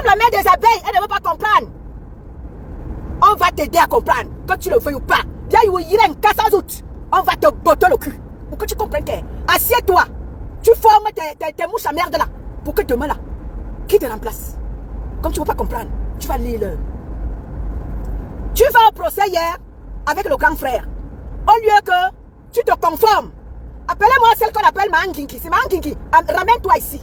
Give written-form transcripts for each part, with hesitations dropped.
la mère des abeilles, elle ne veut pas comprendre. On va t'aider à comprendre, que tu le veuilles ou pas. On va te botter le cul. Pour que tu comprennes que, assieds-toi. Tu formes tes mouches à merde là. Pour que demain là, qui te remplace? Comme tu ne veux pas comprendre, tu vas lire le. Tu vas au procès hier avec le grand frère. Au lieu que tu te conformes. Appelez-moi celle qu'on appelle Mahangingi. C'est Mahangingi. Ramène-toi ici.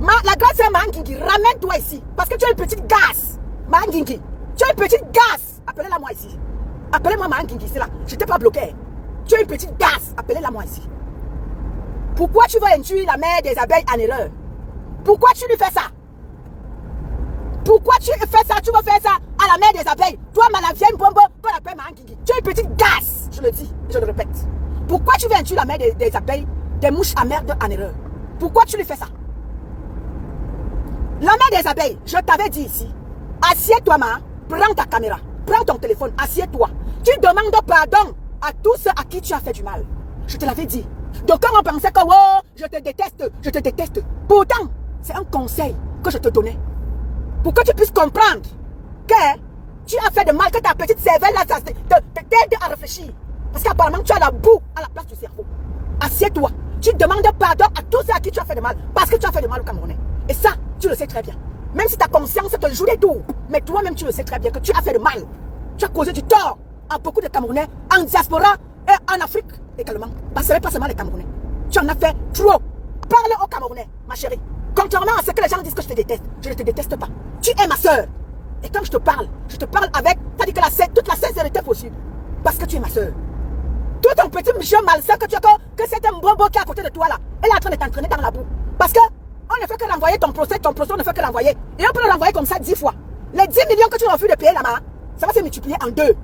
La grande sœur Mahangingi, ramène-toi ici. Parce que tu es une petite gasse. Mahangingi. Tu es une petite gasse. Appelez-la moi ici. Appelez-moi Mahangingi, c'est là. Je n'étais pas bloqué. Tu es une petite gasse. Appelez-la moi ici. Pourquoi tu veux induire la mère des abeilles en erreur? Pourquoi tu lui fais ça? Pourquoi tu fais ça? Tu veux faire ça à la mère des abeilles? Toi, la vieille bombe qu'on appelle Mahangingi. Tu es une petite gasse. Je le dis, je le répète. Pourquoi tu veux induire la mère des abeilles, des mouches à merde en erreur? Pourquoi tu lui fais ça? La mère des abeilles, je t'avais dit ici. Assieds-toi, ma. Prends ta caméra. Prends ton téléphone. Assieds-toi. Tu demandes pardon à tous ceux à qui tu as fait du mal. Je te l'avais dit. Donc quand on pensait que oh, je te déteste. Pourtant, c'est un conseil que je te donnais. Pour que tu puisses comprendre que tu as fait de mal, que ta petite cervelle là, t'aide à réfléchir. Parce qu'apparemment, tu as la boue à la place du cerveau. Assieds-toi. Tu demandes pardon à tous ceux à qui tu as fait de mal. Parce que tu as fait de mal au Camerounais. Et ça, tu le sais très bien. Même si ta conscience te joue des tours. Mais toi-même, tu le sais très bien que tu as fait de mal. Tu as causé du tort à beaucoup de Camerounais, en diaspora et en Afrique également. Parce que ce n'est pas seulement les Camerounais. Tu en as fait trop. Parle aux Camerounais, ma chérie. Contrairement à ce que les gens disent que je te déteste, je ne te déteste pas. Tu es ma soeur. Et quand je te parle avec, c'est-à-dire que toute la sincérité possible. Parce que tu es ma soeur. Tout ton petit monsieur malsain que tu as, que c'est un bobo qui est à côté de toi là, elle est en train de t'entraîner dans la boue. Parce que on ne fait que renvoyer ton procès on ne fait que l'envoyer. Et on peut le renvoyer comme ça 10 fois. Les 10 millions que tu refuses de payer là-bas, ça va se multiplier en 2.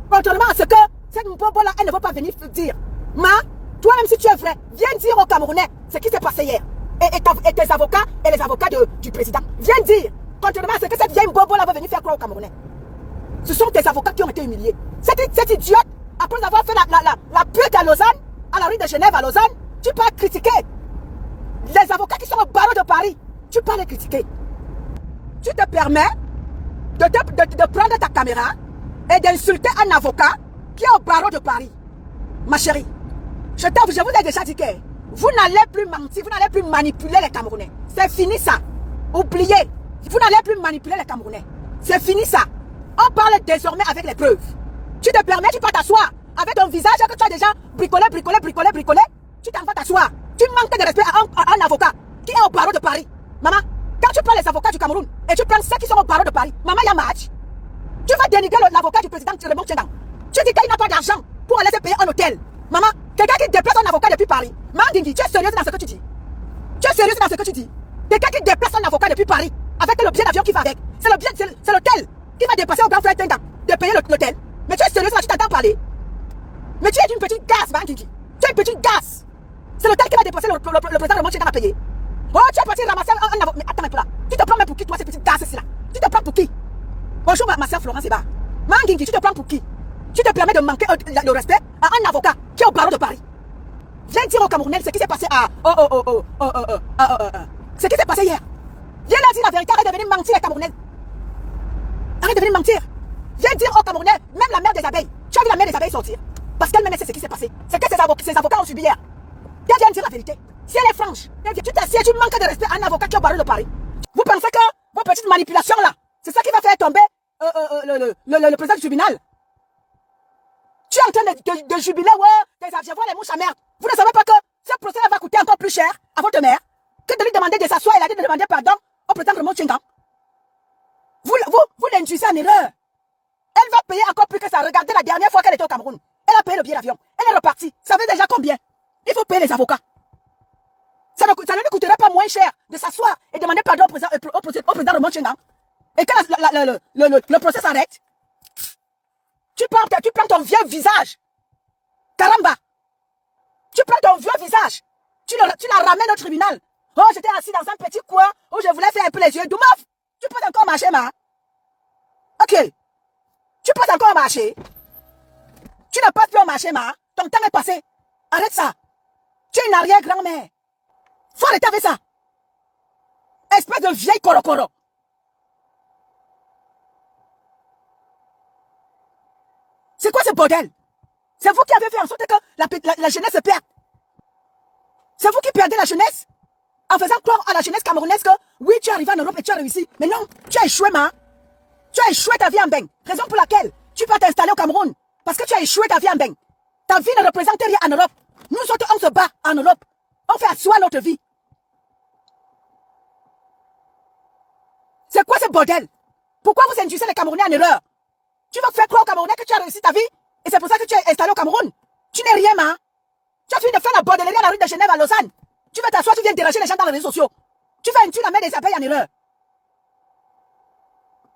Contrairement à ce que cette bobo là, elle ne veut pas venir dire. Ma, toi-même si tu es vrai, viens dire aux Camerounais ce qui s'est passé hier. Et tes avocats et les avocats du président. Viens dire. Contrairement à ce que cette vieille bobo là va venir faire croire aux Camerounais. Ce sont tes avocats qui ont été humiliés. Cette idiote, après avoir fait la pute à Lausanne, à la rue de Genève à Lausanne, tu peux critiquer les avocats qui sont au barreau de Paris. Tu peux les critiquer. Tu te permets de prendre ta caméra et d'insulter un avocat qui est au barreau de Paris. Ma chérie, je vous ai déjà dit que vous n'allez plus mentir, vous n'allez plus manipuler les Camerounais. C'est fini ça. Oubliez. Vous n'allez plus manipuler les Camerounais. C'est fini ça. On parle désormais avec les preuves. Tu te permets, tu peux t'asseoir avec ton visage que tu as déjà bricolé. Tu t'en vas t'asseoir. Tu manques de respect à un avocat qui est au barreau de Paris. Maman, quand tu prends les avocats du Cameroun et tu prends ceux qui sont au barreau de Paris, maman, il y a match. Tu vas dénigrer l'avocat du président Raymond Tchèdang. Tu dis qu'il n'a pas d'argent pour aller se payer un hôtel. Maman, quelqu'un qui déplace un avocat depuis Paris. Mandingi, tu es sérieuse dans ce que tu dis? Tu es sérieuse dans ce que tu dis? Quelqu'un qui déplace un avocat depuis Paris avec le billet d'avion qui va avec. C'est l'hôtel qui va dépasser au grand frère Tendang de payer l'hôtel. Mais tu es sérieuse là, tu t'entends parler? Mais tu es une petite gasse, Mandingi. Tu es une petite gasse. C'est l'hôtel qui va dépasser le président Raymond Tchèdang à payer. Oh, tu es parti ramasser un avocat. Mais attends un peu là. Tu te prends même pour qui, toi, ces petites gasses là? Tu te prends pour qui? Bonjour, ma soeur Florence Eba. Mandingi, tu te prends pour qui? Tu te permets de manquer le respect à un avocat qui est au barreau de Paris. Viens dire aux Camerounais ce qui s'est passé à... ce qui s'est passé hier. Viens leur dire la vérité, arrête de venir mentir les Camerounais. Arrête de venir mentir. Viens dire aux Camerounais, même la mère des abeilles. Tu as vu la mère des abeilles sortir? Parce qu'elle-même sait ce qui s'est passé. C'est que ses avocats ont subi hier. Viens dire la vérité. Si elle est franche, tu t'assieds, tu manques de respect à un avocat qui est au barreau de Paris. Vous pensez que vos petites manipulations là, c'est ça qui va faire tomber le président du tribunal? Tu es en train de jubiler, ouais, je vois les mouches à merde. Vous ne savez pas que ce procès va coûter encore plus cher à votre mère que de lui demander de s'asseoir et de demander pardon au président Raymond Tchèdang. Vous l'induisez en erreur. Elle va payer encore plus que ça. Regardez la dernière fois qu'elle était au Cameroun. Elle a payé le billet d'avion. Elle est repartie. Ça fait déjà combien? Il faut payer les avocats. Ça ne lui coûterait pas moins cher de s'asseoir et demander pardon au président Raymond Tchèdang. Et quand le procès s'arrête, tu prends ton vieux visage. Caramba. Tu prends ton vieux visage. Tu la ramènes au tribunal. Oh, j'étais assis dans un petit coin où je voulais faire un peu les yeux. Doumaf, tu peux encore marcher, ma. Ok. Tu peux encore marcher. Tu ne passes plus au marché, ma. Ton temps est passé. Arrête ça. Tu es une arrière-grand-mère. Faut arrêter avec ça. Espèce de vieille corocoro. C'est quoi ce bordel? C'est vous qui avez fait en sorte que la jeunesse se perde. C'est vous qui perdez la jeunesse en faisant croire à la jeunesse camerounaise que oui, tu es arrivé en Europe et tu as réussi. Mais non, tu as échoué, ma. Tu as échoué ta vie en Beng. Raison pour laquelle tu peux t'installer au Cameroun. Parce que tu as échoué ta vie en Beng. Ta vie ne représente rien en Europe. Nous autres, on se bat en Europe. On fait asseoir notre vie. C'est quoi ce bordel? Pourquoi vous induisez les Camerounais en erreur? Tu vas faire croire aux Camerounais que tu as réussi ta vie et c'est pour ça que tu es installé au Cameroun. Tu n'es rien, ma. Tu as fini de faire la bordellerie à la rue de Genève à Lausanne. Tu vas t'asseoir, tu viens déranger les gens dans les réseaux sociaux. Tu fais une tue la mère des abeilles en erreur.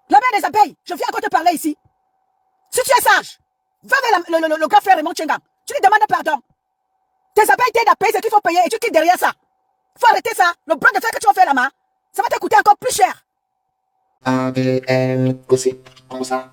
La mère des abeilles, je viens encore te parler ici. Si tu es sage, va vers le grand frère Raymond Tchengang. Tu lui demandes pardon. Tes abeilles t'aident à payer ce qu'il faut payer et tu quittes derrière ça. Faut arrêter ça. Le bras de fer que tu vas faire là-bas, ça va te coûter encore plus cher. ADN, gossip, comme ça,